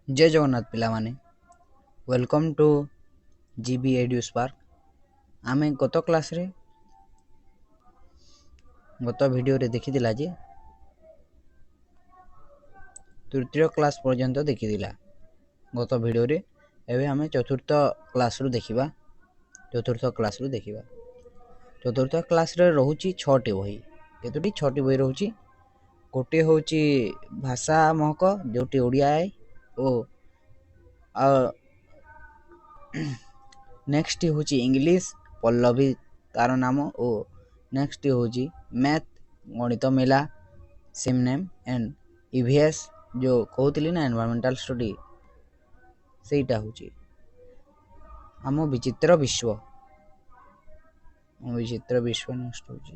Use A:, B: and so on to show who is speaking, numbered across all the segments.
A: जय जगन्नाथ पिला माने welcome two GB edu spark आमे गत क्लास रे गत वीडियो रे देखिदिला जे तृतीय क्लास पर्यंत देखिदिला गत वीडियो रे एबे आमे चतुर्थ क्लास रू देखिबा चतुर्थ क्लास रे रहूची 6 टी बही केतोटी 6 टी बही रहूची गोटे होची भाषा महक जोटी ओडिया है ओ नेक्स्ट होची इंग्लिश पल्लवी तार नाम ओ नेक्स्ट होची मैथ गणित मेला सेम नेम एंड ईवीएस जो कहतली ना एनवायरमेंटल स्टडी सेटा होची आम विचित्र विश्व नेक्स्ट होची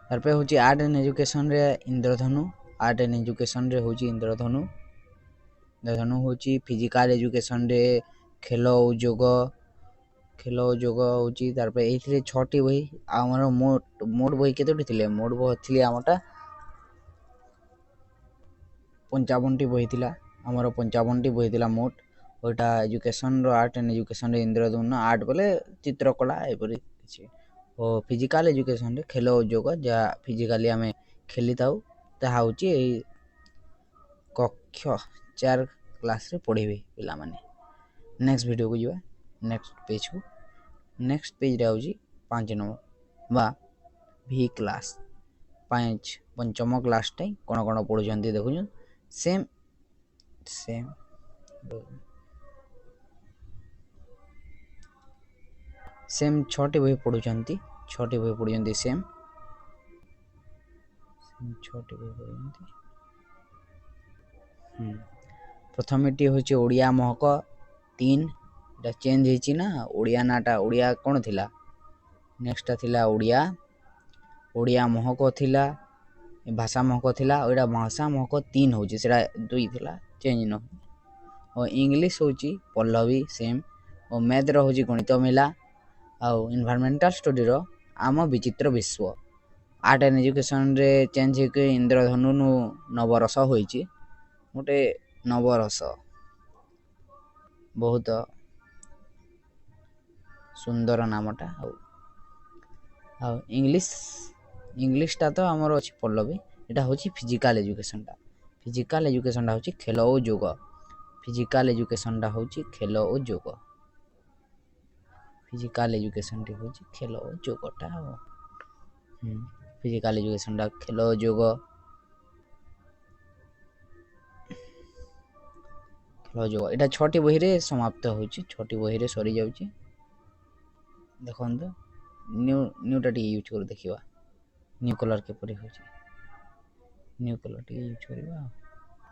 A: तार पे होची आर्ट एंड एजुकेशन रे इंद्रधनु आर्ट एंड एजुकेशन रे होची इंद्रधनु होची फिजिकल एजुकेशन रे खेल और जोग होची तार पे एथरे 6 टी बही हमर मोड बही केतोटी थिले मोड बही थिले हमटा 55 टी बही थिला हमर 55 टी बही थिला मोड ओटा एजुकेशन रो आर्ट एंड एजुकेशन रे इंद्रधनु आर्ट बोले चित्रकला एपरि किछि ओ फिजिकल एजुकेशन रे खेल और जोग जा फिजिकली हमें खेली ताऊ ताहा होची कक्ष 4 क्लास रे पढिबे पिला माने नेक्स्ट वीडियो को जीवा नेक्स्ट पेज रे होची 5 नंबर बा भी क्लास 5 पंचम क्लास टाइ कोन कोन पढुचंती देखुन सेम सेम 6 टी बही पढुचंती 6 टी बही पढुचंती सेम 6 टी बही पढुचंती प्रथम टी होची ओडिया महक 3 टा चेंज हेची ना ओडिया नाटा ओडिया कोन थिला नेक्स्ट थिला ओडिया महक थिला भाषा महक थिला ओडा भाषा महक 3 होची सेडा 2 थिला चेंज न और इंग्लिश होची पल्लवी सेम और मैथ रो होची गणित मेला और एनवायरमेंटल स्टडी रो आम विचित्र विश्व आर्ट एंड एजुकेशन रे चेंज हे इंद्रधनु नवरस होईची गोटे नवरस बहुत सुंदर नामटा इंग्लिश टा तो हमर अछि पल्लवी एटा होची फिजिकल एजुकेशन टा होची खेल और जोग फिजिकल एजुकेशन टा होची खेल और जोग फिजिकल एजुकेशन टी होची खेल और जोगटा फिजिकल एजुकेशन टा खेल और जोग एटा 6 टी बही रे समाप्त होची 6 टी बही रे सरी जाउची देखन तो न्यू टा टी यूज कर देखिबा न्यू कलर के परी होची न्यू कलर टी यूज करबा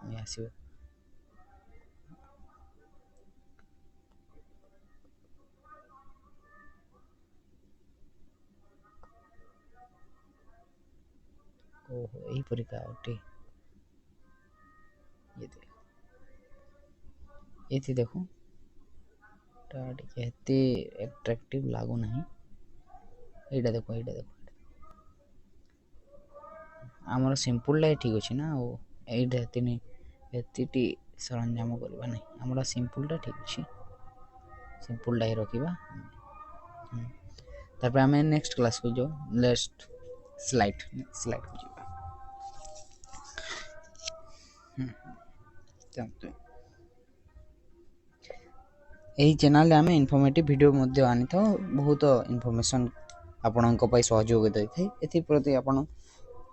A: ए आसीबो ओहो एही परिका ओटी ये देखो टा टिके एट्रैक्टिव लागो नहीं एटा देखो आमर सिंपल ला ठीक अछि ना ओ एटा हेतिनी एतिटी सरंजाम करबा नहीं हमरा सिंपल टा ठीक अछि सिंपल ला ही रखिबा तापर हमें नेक्स्ट क्लास को जो नेक्स्ट स्लाइड को जीवा यही चैनल आम इनफॉर्मेटिव वीडियो मध्य आनी था बहुत इनफॉरमेशन आपणों सहयोग दे था एप्रति आप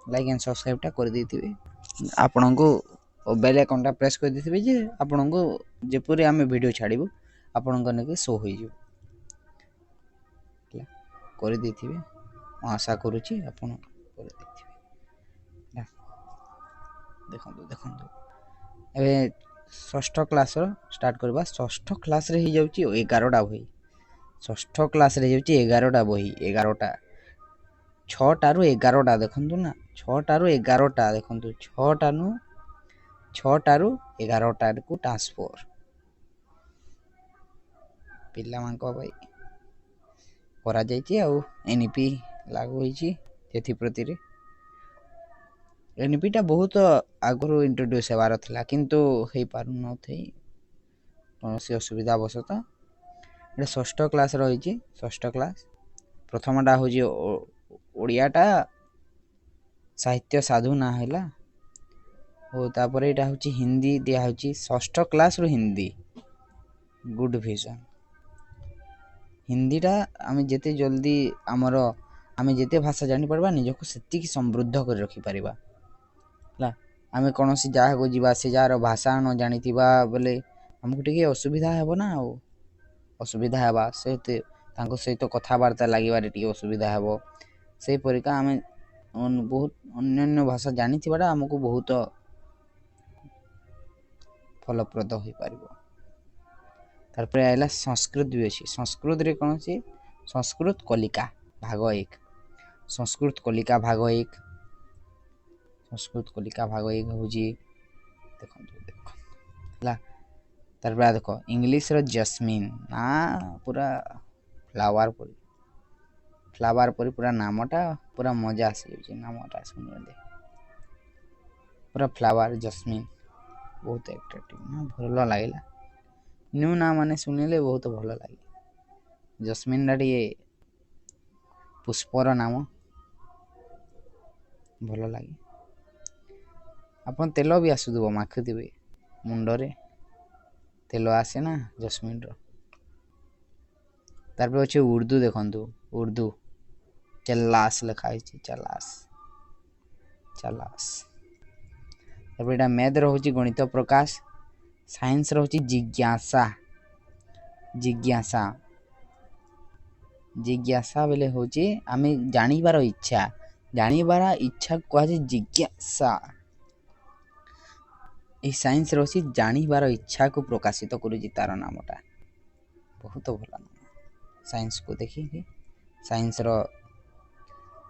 A: लाइक एंड सब्सक्राइब टा कर देथिबे आपणों को बेल आइकन प्रेस कर देथिबे जे आपणों को जेपुरी आम वीडियो छाड़िबू आपणों ने शो हो कर देथिबे आशा करूची आपण कर देथिबे देखो ए षष्ठ क्लास स्टार्ट करबा षष्ठ क्लास रे ही जाउची 11 टा बही षष्ठ क्लास रे जाउची 11 टा बही 11 टा 6 टा रु 11 टा देखंतु ना 6 टा रु 11 टा देखंतु 6 टा रु 11 टा को ट्रांसफर पिल्ला मान को भाई करा जायची आ एनईपी लागू होईची ସେଥିପ୍ରତି ଏନ୍ପିଟା ବହୁତ ଆଗରୁ ଇଣ୍ଟ୍ରୋଡ୍ୟୁସ୍ ହେବାର ଥିଲା କିନ୍ତୁ ହେଇପାରୁନଥାଇ କୌଣସି ଅସୁବିଧା ବଶତଃ ଏଇଟା ଷଷ୍ଠ କ୍ଲାସ୍ ରହିଛି। ଷଷ୍ଠ କ୍ଲାସ୍ ପ୍ରଥମଟା ହେଉଛି ଓଡ଼ିଆଟା ସାହିତ୍ୟ ସାଧୁ ନାଁ ହେଲା ଓ ତାପରେ ଏଇଟା ହେଉଛି ହିନ୍ଦୀ ଦିଆହେଉଛି ଷଷ୍ଠ କ୍ଲାସ୍ରୁ ହିନ୍ଦୀ ଗୁଡ୍ ଭିଜନ୍। ହିନ୍ଦୀଟା ଆମେ ଯେତେ ଜଲ୍ଦି ଆମେ ଯେତେ ଭାଷା ଜାଣିପାରିବା ନିଜକୁ ସେତିକି ସମୃଦ୍ଧ କରି ରଖିପାରିବା ହେଲା। ଆମେ କୌଣସି ଜାଗାକୁ ଯିବା ସେ ଯାହାର ଭାଷା ନ ଜାଣିଥିବା ବୋଲେ ଆମକୁ ଟିକେ ଅସୁବିଧା ହେବ ନା ଆଉ ଅସୁବିଧା ହେବା ତାଙ୍କ ସହିତ କଥାବାର୍ତ୍ତା ଲାଗିବାରେ ଟିକେ ଅସୁବିଧା ହେବ। ସେହିପରିକା ଆମେ ବହୁତ ଅନ୍ୟାନ୍ୟ ଭାଷା ଜାଣିଥିବାଟା ଆମକୁ ବହୁତ ଫଳପ୍ରଦ ହୋଇପାରିବ। ତାପରେ ଆସିଲା ସଂସ୍କୃତ ବି ଅଛି। ସଂସ୍କୃତରେ କ'ଣ ଅଛି? ସଂସ୍କୃତ କଲିକା ଭାଗ 1। ସଂସ୍କୃତ କଲିକା ଭାଗ 1 ହେଉଛି ଦେଖନ୍ତୁ ହେଲା। ତାପରେ ଦେଖ ଇଂଲିଶର ଜସ୍ମିନ୍ ନା ପୁରା ଫ୍ଲାୱାର ପରି ପୁରା ନାମଟା ପୁରା ମଜା ଆସିଯାଉଛି ନାମଟା ଶୁଣିଲେ ପୁରା ଫ୍ଲାୱାର ଜସ୍ମିନ୍ ବହୁତ ଆଟ୍ରାକ୍ଟିଭ ନା ଭଲ ଲାଗିଲା। ନ୍ୟୁ ନାଁ ମାନେ ଶୁଣିଲେ ବହୁତ ଭଲ ଲାଗେ। ଜସ୍ମିନ୍ଟା ଟିକେ ପୁଷ୍ପର ନାମ ଭଲ ଲାଗେ। ଆପଣ ତେଲ ବି ଆସୁଥିବ ମାଖୁଥିବେ ମୁଣ୍ଡରେ ତେଲ ଆସେ ନା ଜସ୍ମିନ୍ର। ତାପରେ ଅଛି ଉର୍ଦ୍ଦୁ ଦେଖନ୍ତୁ ଉର୍ଦ୍ଦୁ ଚଲ୍ଲାସ୍ ଲେଖା ହେଇଛି ଚଲ୍ଲାସ୍। ତାପରେ ଏଇଟା ମ୍ୟାଥ୍ ରହୁଛି ଗଣିତ ପ୍ରକାଶ। ସାଇନ୍ସ ରହୁଛି ଜିଜ୍ଞାସା ବେଲେ ହେଉଛି ଆମେ ଜାଣିବାର ଇଚ୍ଛା କୁହାଯାଏ ଜିଜ୍ଞାସା। ଏହି ସାଇନ୍ସ ରହୁଛି ଜାଣିବାର ଇଚ୍ଛାକୁ ପ୍ରକାଶିତ କରୁଛି ତାର ନାମଟା ବହୁତ ଭଲ ନାମ। ସାଇନ୍ସକୁ ଦେଖିକି ସାଇନ୍ସର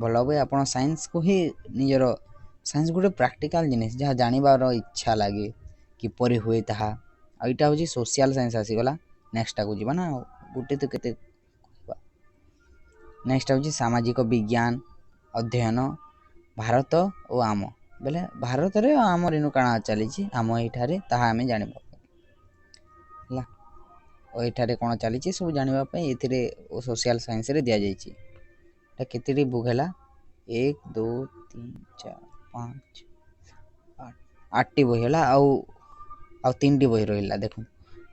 A: ଭଲ ହୁଏ। ଆପଣ ସାଇନ୍ସକୁ ହିଁ ସାଇନ୍ସ ଗୋଟେ ପ୍ରାକ୍ଟିକାଲ ଜିନିଷ ଯାହା ଜାଣିବାର ଇଚ୍ଛା ଲାଗେ କିପରି ହୁଏ ତାହା। ଆଉ ଏଇଟା ହେଉଛି ସୋସିଆଲ ସାଇନ୍ସ ଆସିଗଲା। ନେକ୍ସଟଟାକୁ ଯିବା ନା ଗୋଟେ ତ କେତେ କହିବା। ନେକ୍ସଟ ହେଉଛି ସାମାଜିକ ବିଜ୍ଞାନ ଅଧ୍ୟୟନ ଭାରତ ଓ ଆମ ବେଲେ ଭାରତରେ ଆମର ଇନୁ କାଣା ଚାଲିଛି ଆମ ଏଇଠାରେ ତାହା ଆମେ ଜାଣିବା ହେଲା। ଓ ଏଠାରେ କ'ଣ ଚାଲିଛି ସବୁ ଜାଣିବା ପାଇଁ ଏଥିରେ ସୋସିଆଲ ସାଇନ୍ସରେ ଦିଆଯାଇଛି। ଏଇଟା କେତେଟି ବୁକ୍ ହେଲା 1 2 3 4 5 8ଟି ବହି ହେଲା ଆଉ 3ଟି ବହି ରହିଲା। ଦେଖନ୍ତୁ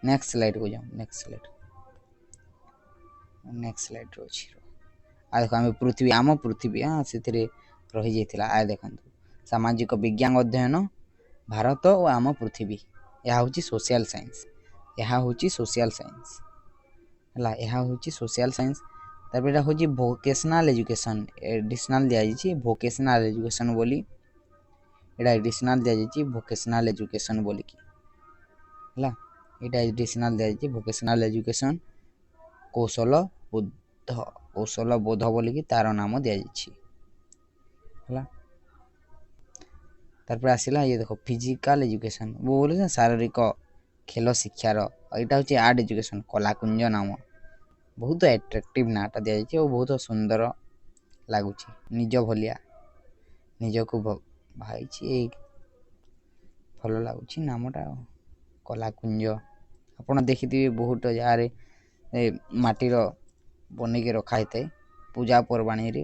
A: ନେକ୍ସଟ ସ୍ଲାଇଡ଼କୁ ଯାଉ। ନେକ୍ସଟ ସ୍ଲାଇଡ଼ ଅଛି। ଆଉ ଦେଖ ଆମେ ଆମ ପୃଥିବୀ ସେଥିରେ ରହିଯାଇଥିଲା। ଦେଖନ୍ତୁ ସାମାଜିକ ବିଜ୍ଞାନ ଅଧ୍ୟୟନ ଭାରତ ଓ ଆମ ପୃଥିବୀ ଏହା ହେଉଛି ସୋସିଆଲ ସାଇନ୍ସ ହେଲା। ତାପରେ ଏଇଟା ହେଉଛି ଭୋକେସନାଲ ଏଜୁକେସନ୍ ଏଡ଼ିସନାଲ୍ ଦିଆଯାଇଛି ଭୋକେସନାଲ ଏଜୁକେସନ୍ ବୋଲି ଏଇଟା ଏଡ଼ିସନାଲ୍ ଦିଆଯାଇଛି ଭୋକେସନାଲ ଏଜୁକେସନ୍ ବୋଲିକି ହେଲା। ଏଇଟା ଏଡ଼ିସନାଲ୍ ଦିଆଯାଇଛି ଭୋକେସନାଲ ଏଜୁକେସନ୍ କୌଶଳ ବୋଧ ବୋଲିକି ତାର ନାମ ଦିଆଯାଇଛି ହେଲା। ତାପରେ ଆସିଲା ଦେଖ ଫିଜିକାଲ ଏଜୁକେସନ୍ ବୋଲେ ଶାରୀରିକ ଖେଳ ଶିକ୍ଷାର। ଏଇଟା ହେଉଛି ଆର୍ଟ ଏଜୁକେସନ୍ କଳାକୁଞ୍ଜ ନାମ ବହୁତ ଆଟ୍ରାକ୍ଟିଭ ନାଁଟା ଦିଆଯାଇଛି ଓ ବହୁତ ସୁନ୍ଦର ଲାଗୁଛି ନିଜ ଭଳିଆ ନିଜକୁ ଭାଇଛି ଭଲ ଲାଗୁଛି ନାମଟା କଳାକୁଞ୍ଜ। ଆପଣ ଦେଖିଥିବେ ବହୁତ ଜାଗାରେ ମାଟିର ବନେଇକି ରଖା ହେଇଥାଏ ପୂଜା ପର୍ବାଣୀରେ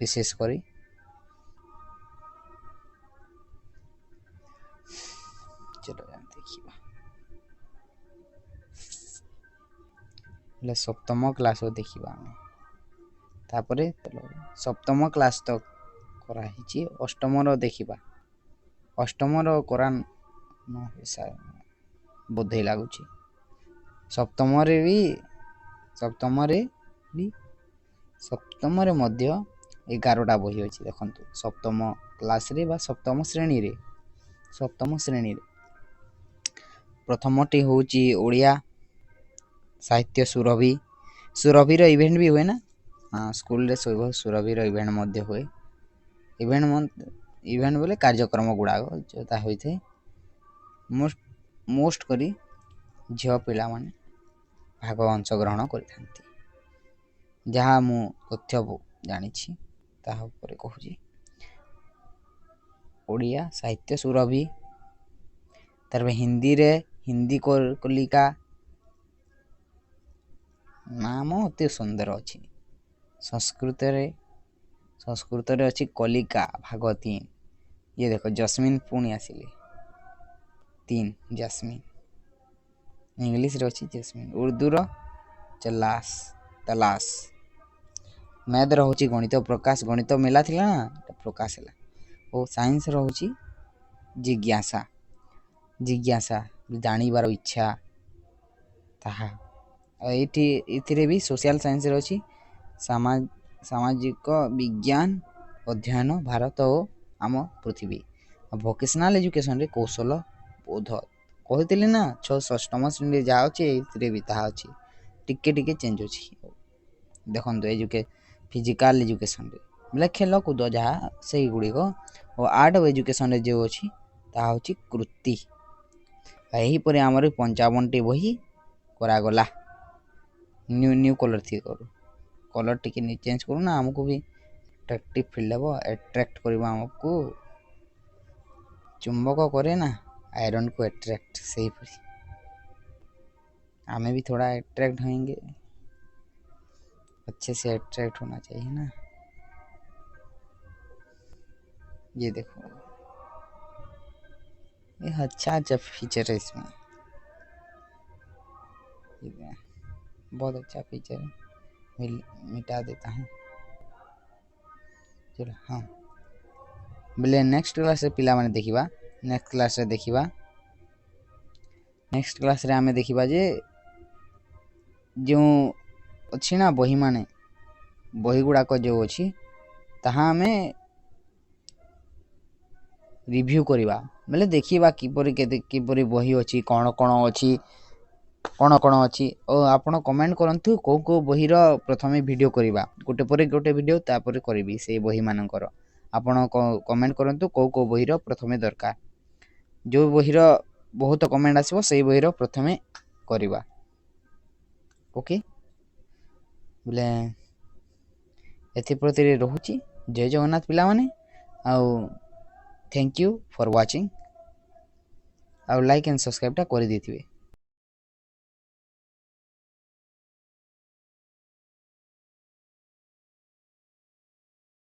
A: ବିଶେଷ କରି। ଦେଖିବା ହେଲେ ସପ୍ତମ କ୍ଲାସ୍ ଦେଖିବା ଆମେ। ତାପରେ ସପ୍ତମ କ୍ଲାସ୍ ତ କରାହେଇଛି ଅଷ୍ଟମର ଦେଖିବା। ଅଷ୍ଟମର ବୋଧେ ଲାଗୁଛି ସପ୍ତମରେ ମଧ୍ୟ 11ଟା ବହି ଅଛି। ଦେଖନ୍ତୁ ସପ୍ତମ କ୍ଲାସ୍ରେ ବା ସପ୍ତମ ଶ୍ରେଣୀରେ ପ୍ରଥମଟି ହେଉଛି ଓଡ଼ିଆ ସାହିତ୍ୟ ସୁରଭିର ଇଭେଣ୍ଟ ବି ହୁଏ ନା ସ୍କୁଲରେ ସୁରଭିର ଇଭେଣ୍ଟ ମଧ୍ୟ ହୁଏ। ଇଭେଣ୍ଟ ବୋଲେ କାର୍ଯ୍ୟକ୍ରମ ଗୁଡ଼ାକ ଯୋଉଟା ହୋଇଥାଏ ମୋଷ୍ଟ କରି ଝିଅ ପିଲାମାନେ ଅଂଶଗ୍ରହଣ କରିଥାନ୍ତି ଯାହା ମୁଁ ତଥ୍ୟ ଜାଣିଛି। ତାହା ଉପରେ କହୁଛି ଓଡ଼ିଆ ସାହିତ୍ୟ ସୁରଭି, ତାପରେ ହିନ୍ଦୀରେ ହିନ୍ଦୀ କଲିକା ନାମ ଅତି ସୁନ୍ଦର ଅଛି। ସଂସ୍କୃତରେ ଅଛି କଲିକା ଭାଗ 3। ଇଏ ଦେଖ ଜସ୍ମିନ୍ ପୁଣି ଆସିଲେ 3 ଜାସ୍ମିନ୍। ଇଂଲିଶରେ ଅଛି ଜସ୍ମିନ୍। ଉର୍ଦ୍ଦୁର ତଲାସ। ମ୍ୟାଥ୍ ରହୁଛି ଗଣିତ ପ୍ରକାଶ। ଗଣିତ ମେଲା ଥିଲା ନା ପ୍ରକାଶ ହେଲା। ଓ ସାଇନ୍ସର ହେଉଛି ଜିଜ୍ଞାସା ଜାଣିବାର ଇଚ୍ଛା ତାହା। ଆଉ ଏଥିରେ ବି ସୋସିଆଲ ସାଇନ୍ସରେ ଅଛି ସାମାଜିକ ବିଜ୍ଞାନ ଅଧ୍ୟୟନ ଭାରତ ଓ ଆମ ପୃଥିବୀ। ଆଉ ଭୋକେସନାଲ୍ ଏଜୁକେସନରେ କୌଶଳ ବୋଧ କହିଥିଲି ନା 6ମ ଶ୍ରେଣୀରେ ଯାହା ଅଛି ଏଥିରେ ବି ତାହା ଅଛି। ଟିକେ ଚେଞ୍ଜ ଅଛି। ଦେଖନ୍ତୁ ଫିଜିକାଲ୍ ଏଜୁକେସନରେ ବୋଲେ ଖେଳକୁଦ ଯାହା ସେଇଗୁଡ଼ିକ। ଓ ଆର୍ଟ ଓ ଏଜୁକେସନରେ ଯେଉଁ ଅଛି ତାହା ହେଉଛି କୃତି। ଏହିପରି ଆମର 55ଟି ବହି କରାଗଲା। ନ୍ୟୁ କଲର୍ କଲର୍ ଟିକେ ଚେଞ୍ଜ କରୁନା ଆମକୁ ବି ଆଟ୍ରାକ୍ଟିଭ୍ ଫିଲ୍ ହେବ। ଆଟ୍ରାକ୍ଟ କରିବ ଆମକୁ, ଚୁମ୍ବକ करे ना आयरन को अट्रैक्ट, सेहीपरी हमें भी थोड़ा अट्रैक्ट होंगे, अच्छे से अट्रैक्ट होना चाहिए ना। ये देखो ये अच्छा फीचर है इसमें, बहुत अच्छा फीचर है। मिटा देता हूँ। चलो हाँ बोले नेक्स्ट क्लास पिला माने देखिबा। नेक्स्ट क्लास रे आमे देखिबा जे जो अच्छी ना बही माने बही गुड़ाक जो अच्छी ताहा आमे रिव्यू करिबा। बोले देखिबा किपरि बही अच्छी कौन अच्छी और आपण कमेंट करंतु को बहीर प्रथमे वीडियो करिबा। गोटे पर गोटे वीडियो तापर करिबी से बही मानकर। आपण कमेंट करंतु को बहीर प्रथमे दरकार। जो बहीर बहुत कमेंट आसीबो सेही बहीर प्रथमे करिबा। ओके बोले एथि प्रति रहुची। जय जगन्नाथ पिला माने। आउ थैंक यू फॉर वाचिंग। आउ लाइक एंड सब्सक्राइब टा कर देथिबे।